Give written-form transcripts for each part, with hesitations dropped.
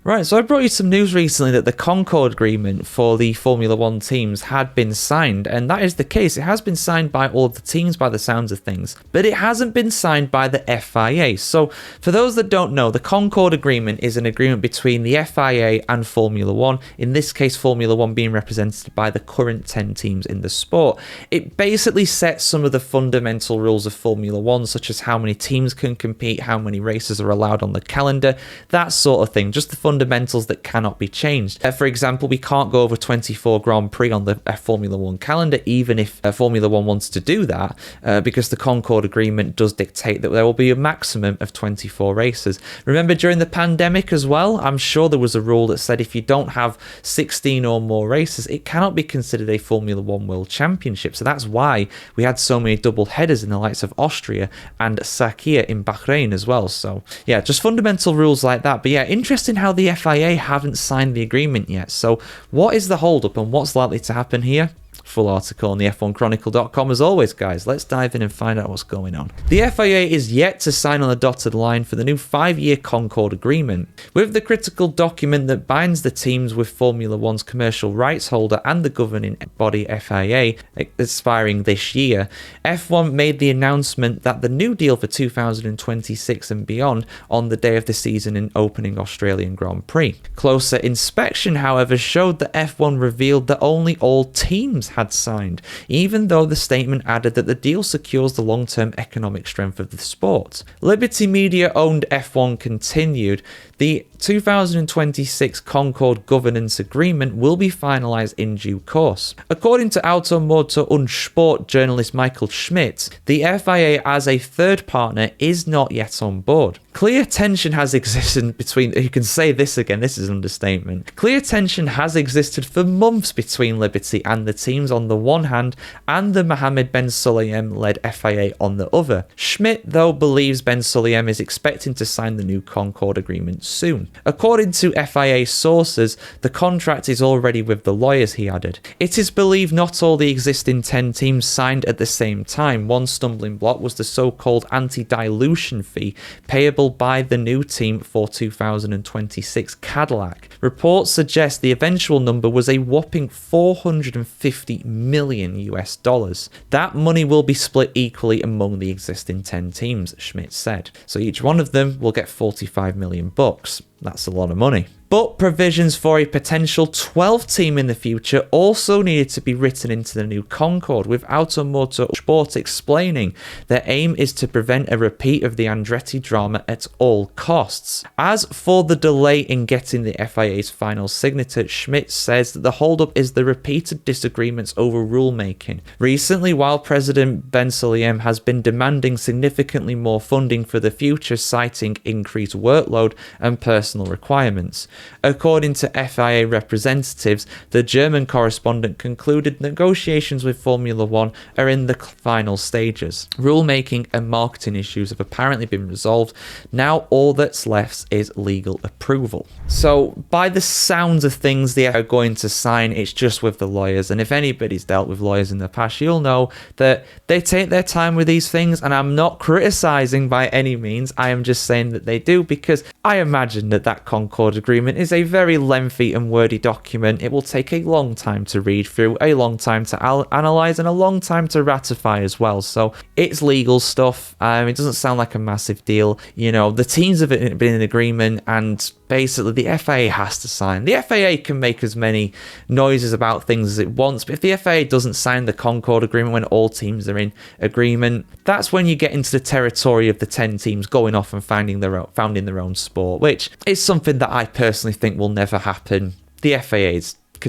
Right, so I brought you some news recently that the Concorde Agreement for the Formula One teams had been signed, and that is the case. It has been signed by all the teams by the sounds of things, but it hasn't been signed by the FIA. So, for those that don't know, the Concorde Agreement is an agreement between the FIA and Formula One, in this case Formula One being represented by the current 10 teams in the sport. It basically sets some of the fundamental rules of Formula One, such as how many teams can compete, how many races are allowed on the calendar, that sort of thing, just the fundamentals that cannot be changed. For example, we can't go over 24 Grand Prix on the Formula One calendar, even if Formula One wants to do that, because the Concorde Agreement does dictate that there will be a maximum of 24 races. Remember, during the pandemic as well, I'm sure there was a rule that said if you don't have 16 or more races, it cannot be considered a Formula One World Championship. So that's why we had so many double headers in the likes of Austria and Sakhir in Bahrain as well. So yeah, just fundamental rules like that. But yeah, interesting how the FIA haven't signed the agreement yet. So what is the holdup and what's likely to happen here? Full article on the F1Chronicle.com as always, guys. Let's dive in and find out what's going on. The FIA is yet to sign on the dotted line for the new 5-year Concorde Agreement. With the critical document that binds the teams with Formula One's commercial rights holder and the governing body FIA expiring this year, F1 made the announcement that the new deal for 2026 and beyond on the day of the season in opening Australian Grand Prix. Closer inspection, however, showed that F1 revealed that only all teams had signed, even though the statement added that the deal secures the long-term economic strength of the sport. Liberty Media owned F1 continued, the 2026 Concorde Governance Agreement will be finalised in due course. According to Automotor und Sport journalist Michael Schmidt, the FIA as a third partner is not yet on board. Clear tension has existed between, you can say this again, this is an understatement. Clear tension has existed for months between Liberty and the teams on the one hand and the Mohammed Ben Sulayem-led FIA on the other. Schmidt, though, believes Ben Sulayem is expecting to sign the new Concorde Agreement soon. According to FIA sources, the contract is already with the lawyers, he added. It is believed not all the existing 10 teams signed at the same time. One stumbling block was the so-called anti-dilution fee payable by the new team for 2026 Cadillac. Reports suggest the eventual number was a whopping $450 million US. That money will be split equally among the existing 10 teams, Schmidt said. So each one of them will get $45 million. That's a lot of money. But provisions for a potential 12th team in the future also needed to be written into the new Concorde, with Automotor Sport explaining their aim is to prevent a repeat of the Andretti drama at all costs. As for the delay in getting the FIA's final signature, Schmidt says that the holdup is the repeated disagreements over rulemaking. Recently, while President Ben Sulayem has been demanding significantly more funding for the future, citing increased workload and personal requirements. According to FIA representatives, the German correspondent concluded negotiations with Formula One are in the final stages. Rulemaking and marketing issues have apparently been resolved. Now all that's left is legal approval. So by the sounds of things, they are going to sign. It's just with the lawyers. And if anybody's dealt with lawyers in the past, you'll know that they take their time with these things. And I'm not criticizing by any means. I am just saying that they do, because I imagine that Concorde Agreement is a very lengthy and wordy document. It will take a long time to read through, a long time to analyze, and a long time to ratify as well. So it's legal stuff. It doesn't sound like a massive deal. You know, the teams have been in agreement, and basically the FIA has to sign. The FIA can make as many noises about things as it wants, but if the FIA doesn't sign the Concorde Agreement when all teams are in agreement, that's when you get into the territory of the 10 teams going off and founding their own sport, which is something that I personally think will never happen. The FIA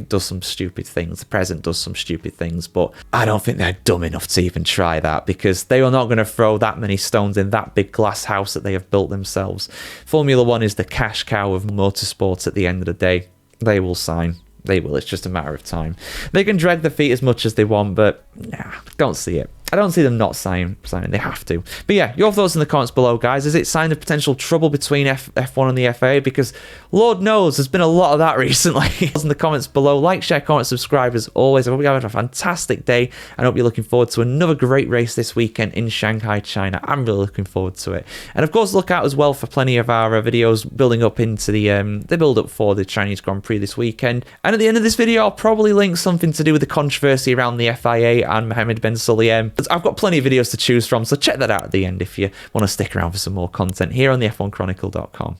does some stupid things, the president does some stupid things, but I don't think they're dumb enough to even try that, because they are not going to throw that many stones in that big glass house that they have built themselves. Formula One is the cash cow of motorsports at the end of the day. They will sign. They will. It's just a matter of time. They can drag their feet as much as they want, but nah, don't see it. I don't see them not signing. They have to. But yeah, your thoughts in the comments below, guys. Is it sign of potential trouble between F1 and the FIA? Because Lord knows there's been a lot of that recently. In the comments below, like, share, comment, subscribe as always. I hope you have a fantastic day, and I hope you're looking forward to another great race this weekend in Shanghai, China. I'm really looking forward to it. And of course, look out as well for plenty of our videos building up into the build up for the Chinese Grand Prix this weekend. And at the end of this video, I'll probably link something to do with the controversy around the FIA and Mohammed Ben Sulayem. I've got plenty of videos to choose from, so check that out at the end if you want to stick around for some more content here on the F1Chronicle.com.